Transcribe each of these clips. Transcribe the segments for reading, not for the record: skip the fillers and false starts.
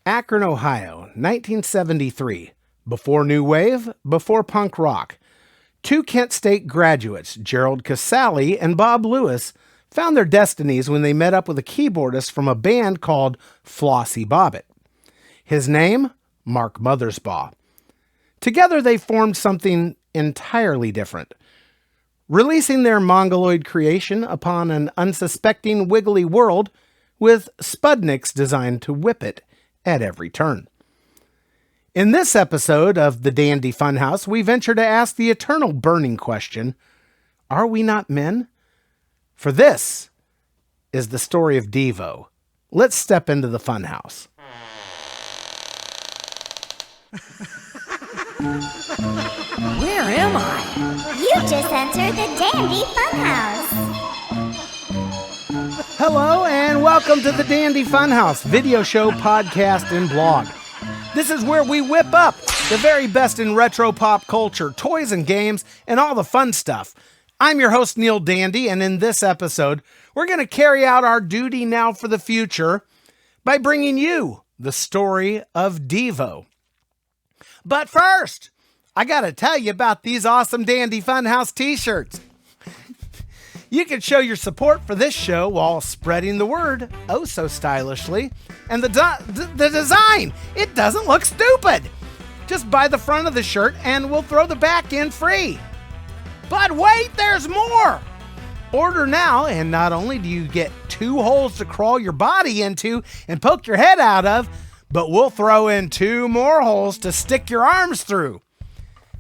Akron, Ohio, 1973. Before New Wave, before punk rock. Two Kent State graduates, Gerald Casale and Bob Lewis, found their destinies when they met up with a keyboardist from a band called Flossie Bobbitt. His name? Mark Mothersbaugh. Together they formed something entirely different, releasing their mongoloid creation upon an unsuspecting wiggly world with Spudniks designed to whip it at every turn. In this episode of the Dandy Funhouse, we venture to ask the eternal burning question, are we not men? For this is the story of Devo. Let's step into the funhouse. Where am I? You just entered the Dandy Funhouse. Hello and welcome to the Dandy Funhouse, video show, podcast, and blog. This is where we whip up the very best in retro pop culture, toys and games, and all the fun stuff. I'm your host, Neil Dandy, and in this episode, we're going to carry out our duty now for the future by bringing you the story of Devo. But first, I got to tell you about these awesome Dandy Funhouse t-shirts. You can show your support for this show while spreading the word oh so stylishly. And the design, it doesn't look stupid. Just buy the front of the shirt and we'll throw the back in free. But wait, there's more. Order now and not only do you get 2 holes to crawl your body into and poke your head out of, but we'll throw in 2 more holes to stick your arms through.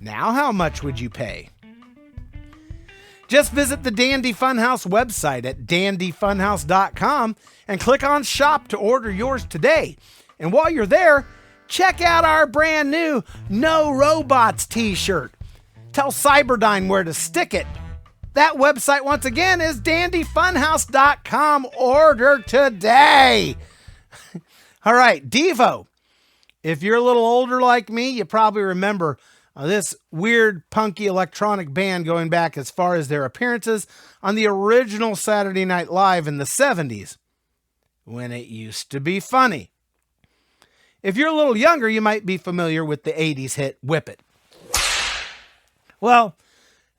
Now how much would you pay? Just visit the Dandy Funhouse website at dandyfunhouse.com and click on Shop to order yours today. And while you're there, check out our brand new No Robots t-shirt. Tell Cyberdyne where to stick it. That website, once again, is dandyfunhouse.com. Order today. All right, Devo. If you're a little older like me, you probably remember this weird, punky electronic band going back as far as their appearances on the original Saturday Night Live in the 70s, when it used to be funny. If you're a little younger, you might be familiar with the 80s hit Whip It. Well,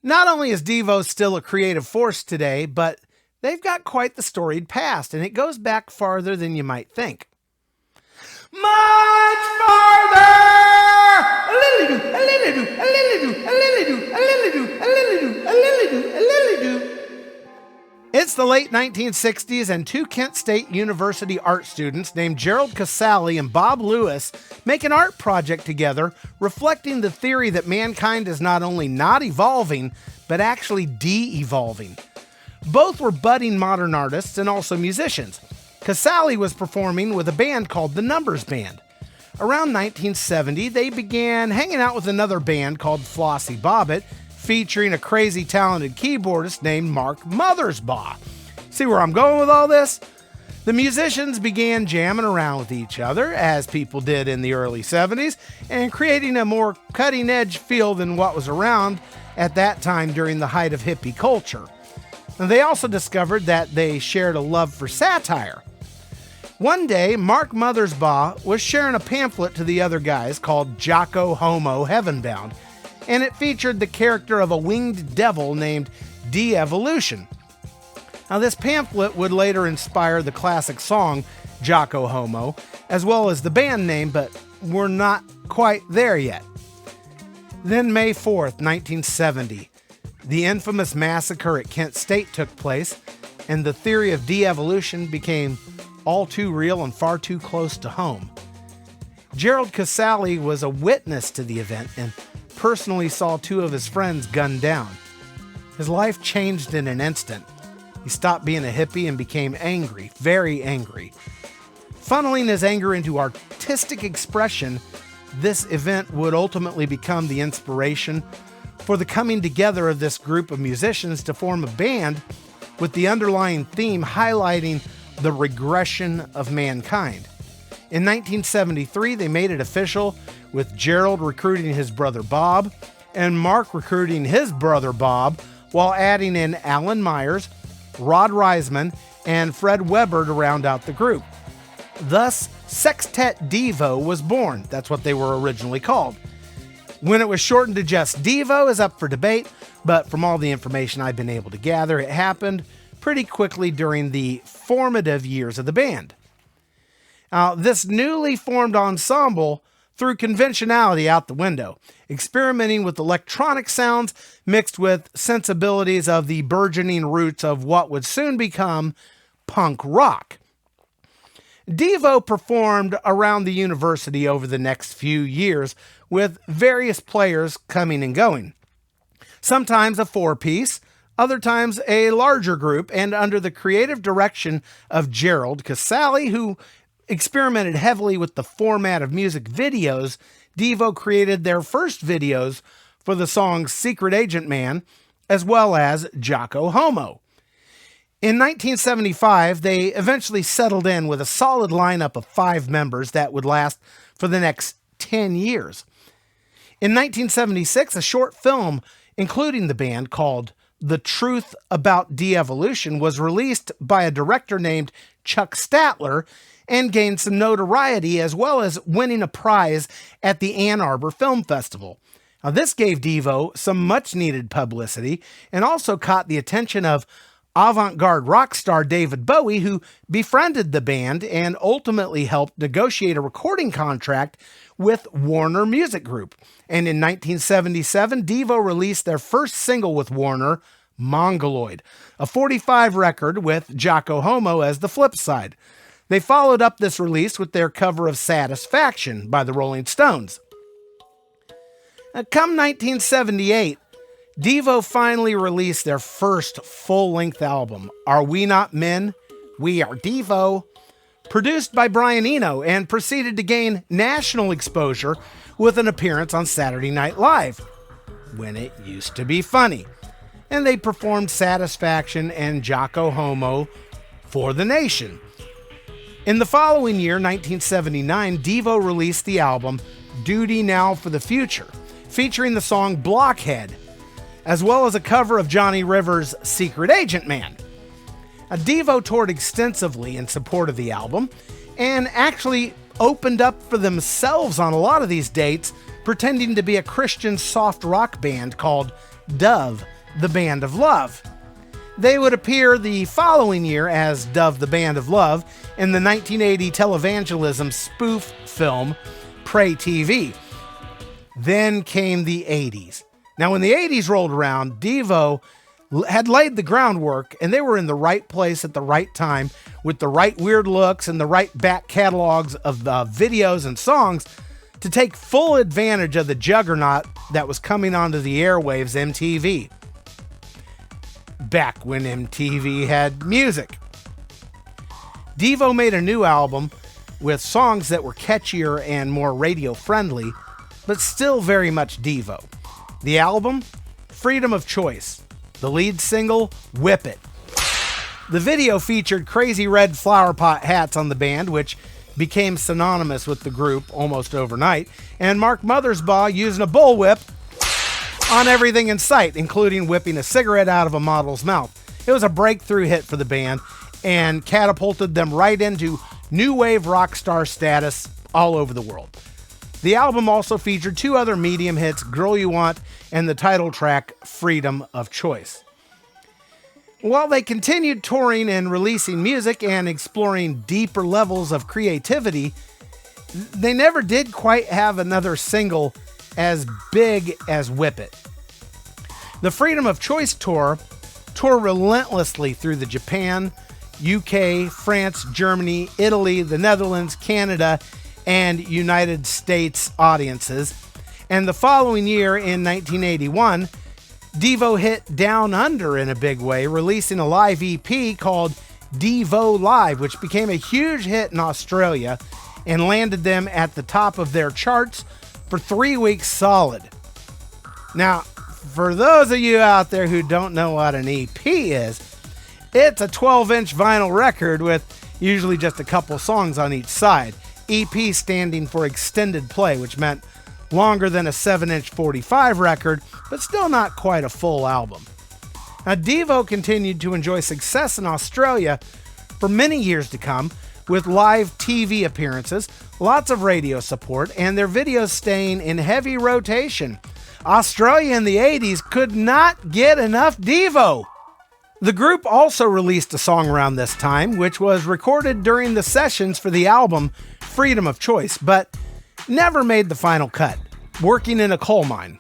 not only is Devo still a creative force today, but they've got quite the storied past, and it goes back farther than you might think. Much farther! It's the late 1960s, and 2 Kent State University art students named Gerald Casale and Bob Lewis make an art project together reflecting the theory that mankind is not only not evolving, but actually de-evolving. Both were budding modern artists and also musicians. Casale was performing with a band called the Numbers Band. Around 1970, they began hanging out with another band called Flossie Bobbitt, featuring a crazy talented keyboardist named Mark Mothersbaugh. See where I'm going with all this? The musicians began jamming around with each other, as people did in the early 70s, and creating a more cutting-edge feel than what was around at that time during the height of hippie culture. And they also discovered that they shared a love for satire. One day, Mark Mothersbaugh was sharing a pamphlet to the other guys called Jocko Homo Heavenbound, and it featured the character of a winged devil named De-Evolution. Now, this pamphlet would later inspire the classic song Jocko Homo, as well as the band name, but we're not quite there yet. Then May 4th, 1970, the infamous massacre at Kent State took place, and the theory of de-evolution became all too real and far too close to home. Gerald Casale was a witness to the event and personally saw 2 of his friends gunned down. His life changed in an instant. He stopped being a hippie and became angry, very angry. Funneling his anger into artistic expression, this event would ultimately become the inspiration for the coming together of this group of musicians to form a band with the underlying theme highlighting the regression of mankind. In 1973, they made it official, with Gerald recruiting his brother Bob and Mark recruiting his brother Bob, while adding in Alan Myers, Rod Reisman, and Fred Weber to round out the group. Thus, Sextet Devo was born. That's what they were originally called. When it was shortened to just Devo is up for debate, but from all the information I've been able to gather, it happened pretty quickly during the formative years of the band. This newly formed ensemble threw conventionality out the window, experimenting with electronic sounds mixed with sensibilities of the burgeoning roots of what would soon become punk rock. Devo performed around the university over the next few years with various players coming and going. Sometimes a four-piece, other times a larger group, and under the creative direction of Gerald Casale, who experimented heavily with the format of music videos. Devo created their first videos for the songs Secret Agent Man, as well as Jocko Homo. In 1975, they eventually settled in with a solid lineup of 5 members that would last for the next 10 years. In 1976, a short film including the band called The Truth About De-Evolution was released by a director named Chuck Statler and gained some notoriety, as well as winning a prize at the Ann Arbor Film Festival. Now, this gave Devo some much-needed publicity and also caught the attention of avant-garde rock star David Bowie, who befriended the band and ultimately helped negotiate a recording contract with Warner Music Group. And in 1977, Devo released their first single with Warner, Mongoloid, a 45 record with Jocko Homo as the flip side. They followed up this release with their cover of Satisfaction by the Rolling Stones. Come 1978, Devo finally released their first full-length album, Are We Not Men? We Are Devo, produced by Brian Eno, and proceeded to gain national exposure with an appearance on Saturday Night Live, when it used to be funny. And they performed Satisfaction and Jocko Homo for the nation. In the following year, 1979, Devo released the album Duty Now for the Future, featuring the song Blockhead, as well as a cover of Johnny Rivers' Secret Agent Man. Devo toured extensively in support of the album and actually opened up for themselves on a lot of these dates, pretending to be a Christian soft rock band called Dove, the Band of Love. They would appear the following year as Dove, the Band of Love in the 1980 televangelism spoof film Pray TV. Then came the 80s. Now, when the 80s rolled around, Devo had laid the groundwork, and they were in the right place at the right time with the right weird looks and the right back catalogs of videos and songs to take full advantage of the juggernaut that was coming onto the airwaves, MTV. Back when MTV had music. Devo made a new album with songs that were catchier and more radio friendly, but still very much Devo. The album, Freedom of Choice. The lead single, Whip It. The video featured crazy red flower pot hats on the band, which became synonymous with the group almost overnight, and Mark Mothersbaugh using a bullwhip on everything in sight, including whipping a cigarette out of a model's mouth. It was a breakthrough hit for the band and catapulted them right into new wave rock star status all over the world. The album also featured 2 other medium hits, Girl You Want and the title track, Freedom of Choice. While they continued touring and releasing music and exploring deeper levels of creativity, they never did quite have another single as big as Whip It. The Freedom of Choice tour relentlessly through the Japan, UK, France, Germany, Italy, the Netherlands, Canada, and United States audiences. And the following year, in 1981, Devo hit Down Under in a big way, releasing a live EP called Devo Live, which became a huge hit in Australia and landed them at the top of their charts for 3 weeks solid. Now, for those of you out there who don't know what an EP is, it's a 12-inch vinyl record with usually just a couple songs on each side. EP standing for extended play, which meant longer than a 7-inch 45 record, but still not quite a full album. Now, Devo continued to enjoy success in Australia for many years to come, with live TV appearances, lots of radio support, and their videos staying in heavy rotation. Australia in the 80s could not get enough Devo. The group also released a song around this time, which was recorded during the sessions for the album Freedom of Choice, but never made the final cut, Working in a Coal Mine.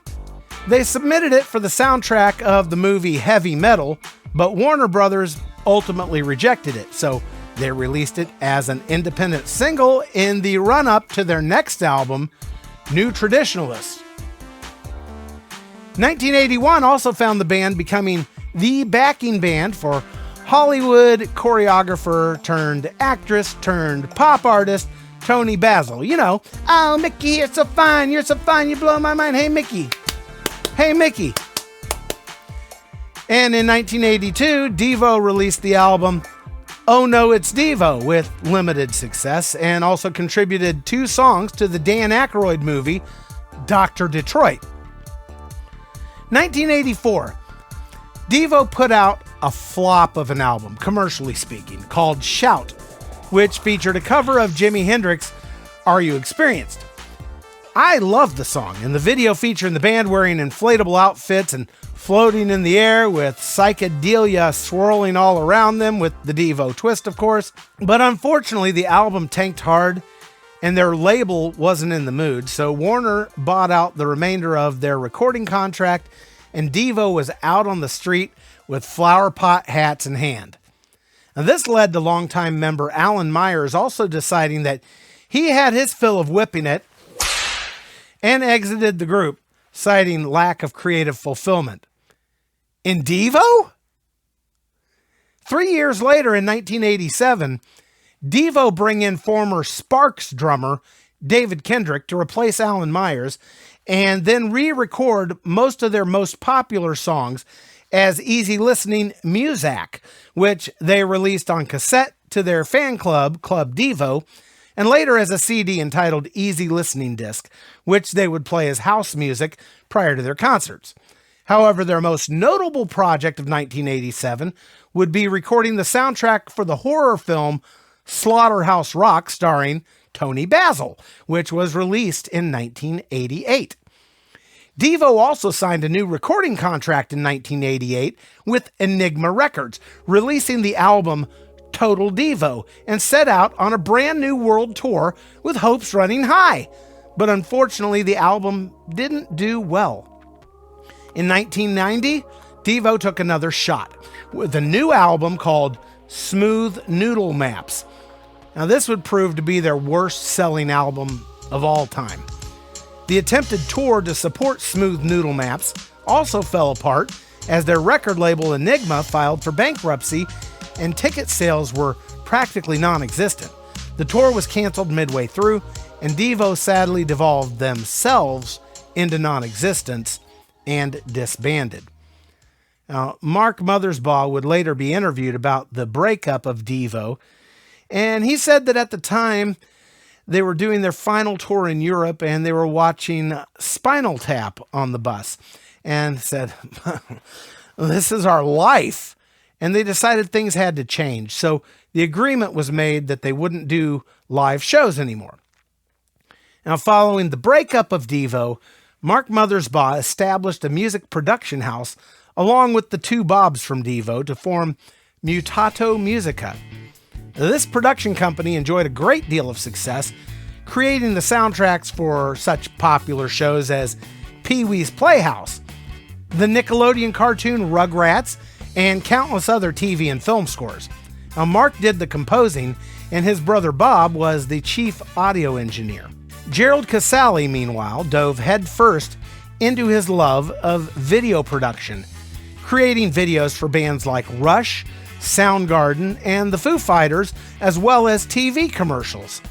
They submitted it for the soundtrack of the movie Heavy Metal, but Warner Brothers ultimately rejected it, so they released it as an independent single in the run-up to their next album, New Traditionalists. 1981 also found the band becoming the backing band for Hollywood choreographer turned actress turned pop artist Toni Basil. You know, oh, Mickey, you're so fine, you blow my mind. Hey, Mickey. Hey, Mickey. And in 1982, Devo released the album Oh No, It's Devo with limited success, and also contributed 2 songs to the Dan Aykroyd movie Dr. Detroit. 1984, Devo put out a flop of an album, commercially speaking, called Shout, which featured a cover of Jimi Hendrix' Are You Experienced? I love the song, and the video featuring the band wearing inflatable outfits and floating in the air with psychedelia swirling all around them with the Devo twist, of course. But unfortunately, the album tanked hard and their label wasn't in the mood, so Warner bought out the remainder of their recording contract and Devo was out on the street with flower pot hats in hand. Now, this led to longtime member Alan Myers also deciding that he had his fill of whipping it and exited the group, citing lack of creative fulfillment. In Devo? 3 years later, in 1987, Devo bring in former Sparks drummer David Kendrick to replace Alan Myers, and then re-record most of their most popular songs as easy listening Muzak, which they released on cassette to their fan club, Club Devo, and later as a CD entitled Easy Listening Disc, which they would play as house music prior to their concerts. However, their most notable project of 1987 would be recording the soundtrack for the horror film Slaughterhouse Rock starring Toni Basil, which was released in 1988. Devo also signed a new recording contract in 1988 with Enigma Records, releasing the album Total Devo, and set out on a brand new world tour with hopes running high. But unfortunately, the album didn't do well. In 1990, Devo took another shot with a new album called Smooth Noodle Maps. Now, this would prove to be their worst-selling album of all time. The attempted tour to support Smooth Noodle Maps also fell apart as their record label Enigma filed for bankruptcy and ticket sales were practically non-existent. The tour was canceled midway through, and Devo sadly devolved themselves into non-existence and disbanded. Now, Mark Mothersbaugh would later be interviewed about the breakup of Devo, and he said that at the time they were doing their final tour in Europe and they were watching Spinal Tap on the bus and said, this is our life. And they decided things had to change. So the agreement was made that they wouldn't do live shows anymore. Now, following the breakup of Devo, Mark Mothersbaugh established a music production house along with the 2 Bobs from Devo to form Mutato Musica. This production company enjoyed a great deal of success, creating the soundtracks for such popular shows as Pee-wee's Playhouse, the Nickelodeon cartoon Rugrats, and countless other TV and film scores. Now, Mark did the composing, and his brother Bob was the chief audio engineer. Gerald Casale, meanwhile, dove headfirst into his love of video production, creating videos for bands like Rush, Soundgarden, and the Foo Fighters, as well as TV commercials.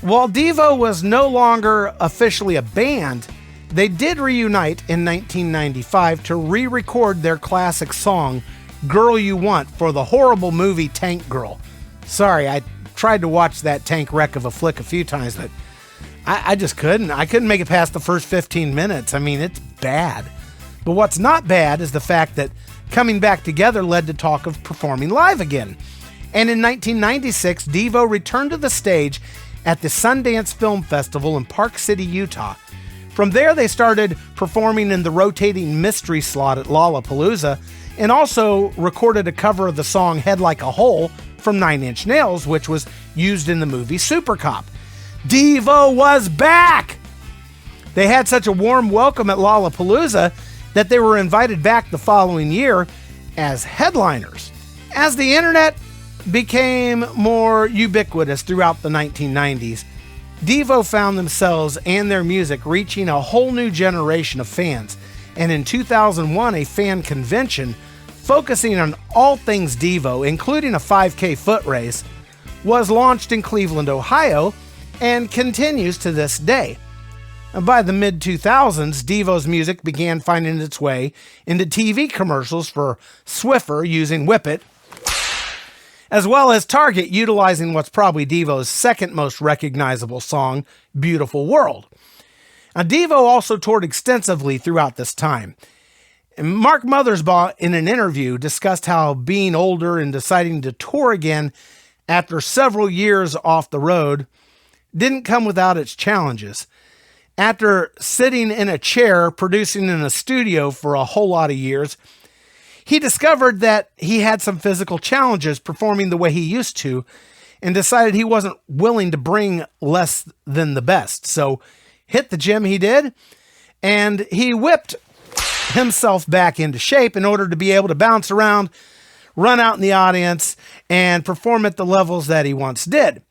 While Devo was no longer officially a band, they did reunite in 1995 to re-record their classic song, Girl You Want, for the horrible movie Tank Girl. Sorry, I tried to watch that tank wreck of a flick a few times, but I just couldn't. I couldn't make it past the first 15 minutes. I mean, it's bad. But what's not bad is the fact that coming back together led to talk of performing live again. And in 1996, Devo returned to the stage at the Sundance Film Festival in Park City, Utah. From there, they started performing in the rotating mystery slot at Lollapalooza, and also recorded a cover of the song Head Like a Hole from Nine Inch Nails, which was used in the movie Super Cop. Devo was back! They had such a warm welcome at Lollapalooza that they were invited back the following year as headliners. As the internet became more ubiquitous throughout the 1990s, Devo found themselves and their music reaching a whole new generation of fans. And in 2001, a fan convention focusing on all things Devo, including a 5K foot race, was launched in Cleveland, Ohio, and continues to this day. And by the mid-2000s, Devo's music began finding its way into TV commercials for Swiffer using Whip It, as well as Target utilizing what's probably Devo's second most recognizable song, Beautiful World. Now, Devo also toured extensively throughout this time. And Mark Mothersbaugh, in an interview, discussed how being older and deciding to tour again after several years off the road didn't come without its challenges. After sitting in a chair producing in a studio for a whole lot of years, he discovered that he had some physical challenges performing the way he used to, and decided he wasn't willing to bring less than the best. So hit the gym he did, and he whipped himself back into shape in order to be able to bounce around, run out in the audience, and perform at the levels that he once did.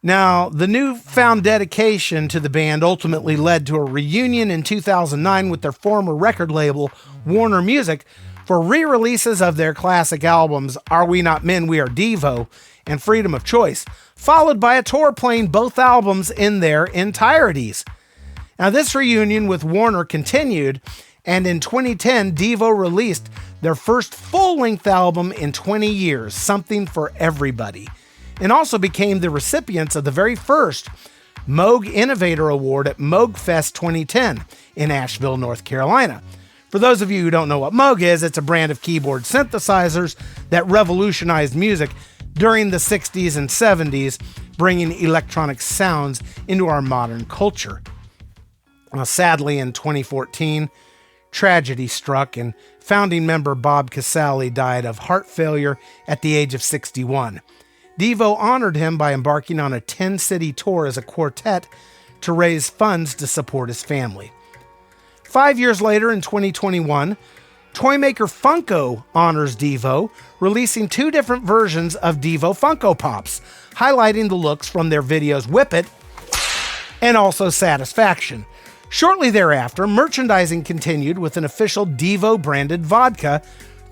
Now, the newfound dedication to the band ultimately led to a reunion in 2009 with their former record label, Warner Music, for re-releases of their classic albums, Are We Not Men, We Are Devo, and Freedom of Choice, followed by a tour playing both albums in their entireties. Now, this reunion with Warner continued, and in 2010, Devo released their first full-length album in 20 years, Something for Everybody, and also became the recipients of the very first Moog Innovator Award at Moog Fest 2010 in Asheville, North Carolina. For those of you who don't know what Moog is, it's a brand of keyboard synthesizers that revolutionized music during the 60s and 70s, bringing electronic sounds into our modern culture. Sadly, in 2014, tragedy struck, and founding member Bob Casale died of heart failure at the age of 61. Devo honored him by embarking on a 10-city tour as a quartet to raise funds to support his family. 5 years later, in 2021, toymaker Funko honors Devo, releasing 2 different versions of Devo Funko Pops, highlighting the looks from their videos Whip It and also Satisfaction. Shortly thereafter, merchandising continued with an official Devo-branded vodka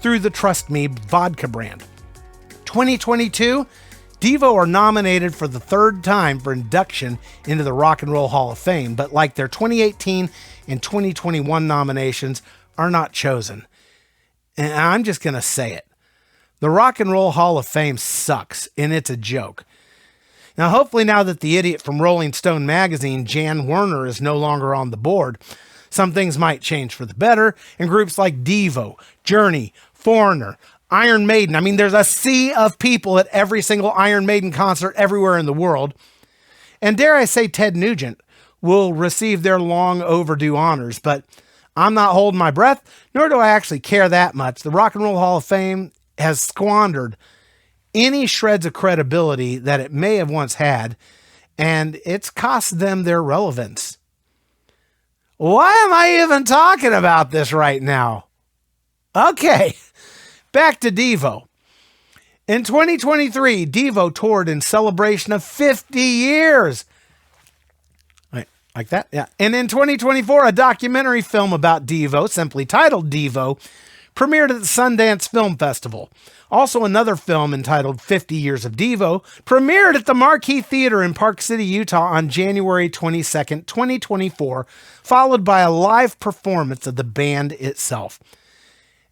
through the Trust Me vodka brand. 2022, Devo are nominated for the 3rd time for induction into the Rock and Roll Hall of Fame, but like their 2018 and 2021 nominations, are not chosen. And I'm just going to say it. The Rock and Roll Hall of Fame sucks, and it's a joke. Now, hopefully now that the idiot from Rolling Stone magazine, Jan Werner, is no longer on the board, some things might change for the better, and groups like Devo, Journey, Foreigner, Iron Maiden. I mean, there's a sea of people at every single Iron Maiden concert everywhere in the world. And dare I say Ted Nugent will receive their long overdue honors, but I'm not holding my breath, nor do I actually care that much. The Rock and Roll Hall of Fame has squandered any shreds of credibility that it may have once had, and it's cost them their relevance. Why am I even talking about this right now? Okay, back to Devo. In 2023, Devo toured in celebration of 50 years. Like that? Yeah. And in 2024, a documentary film about Devo, simply titled Devo, premiered at the Sundance Film Festival. Also, another film entitled 50 Years of Devo premiered at the Marquee Theater in Park City, Utah on January 22nd, 2024, followed by a live performance of the band itself.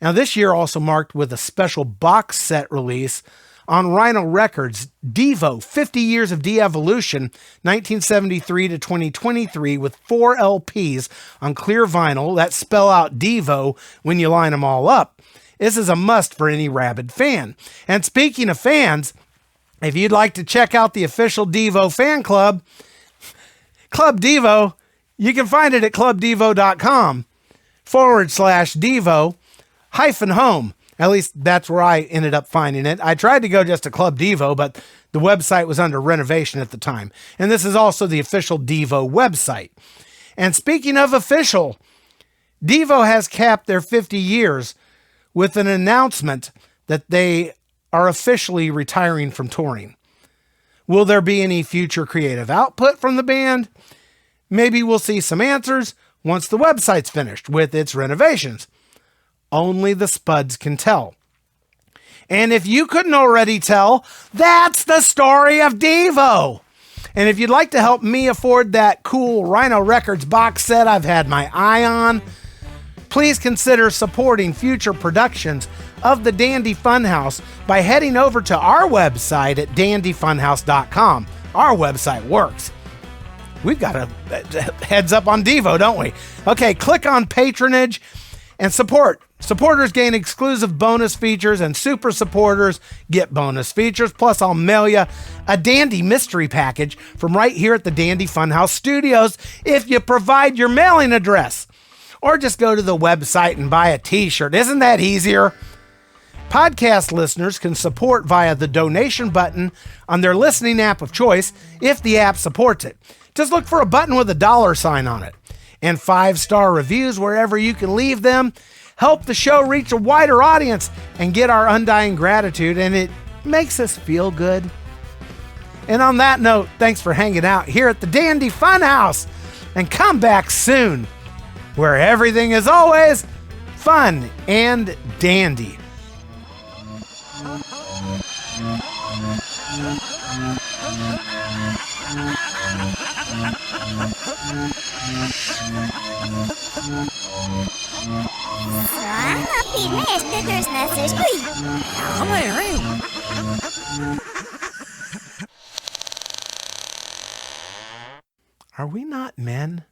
Now, this year also marked with a special box set release on Rhino Records, Devo, 50 Years of De-Evolution, 1973 to 2023, with 4 LPs on clear vinyl that spell out Devo when you line them all up. This is a must for any rabid fan. And speaking of fans, If you'd like to check out the official Devo fan club, Club Devo, you can find it at clubdevo.com/Devo-home. At least that's where I ended up finding it. I tried to go just to Club Devo, but the website was under renovation at the time. And this is also the official Devo website. And speaking of official, Devo has capped their 50 years with an announcement that they are officially retiring from touring. Will there be any future creative output from the band? Maybe we'll see some answers once the website's finished with its renovations. Only the Spuds can tell. And if you couldn't already tell, that's the story of Devo. And if you'd like to help me afford that cool Rhino Records box set I've had my eye on, please consider supporting future productions of the Dandy Funhouse by heading over to our website at dandyfunhouse.com. Our website works. We've got a heads up on Devo, don't we? Okay, click on patronage and support. Supporters gain exclusive bonus features, and super supporters get bonus features. Plus, I'll mail you a Dandy mystery package from right here at the Dandy Funhouse Studios if you provide your mailing address. Or just go to the website and buy a t-shirt. Isn't that easier? Podcast listeners can support via the donation button on their listening app of choice if the app supports it. Just look for a button with a $sign on it. And 5-star reviews wherever you can leave them help the show reach a wider audience and get our undying gratitude, and it makes us feel good. And on that note, thanks for hanging out here at the Dandy Funhouse, and come back soon, where everything is always fun and dandy. Are we not men?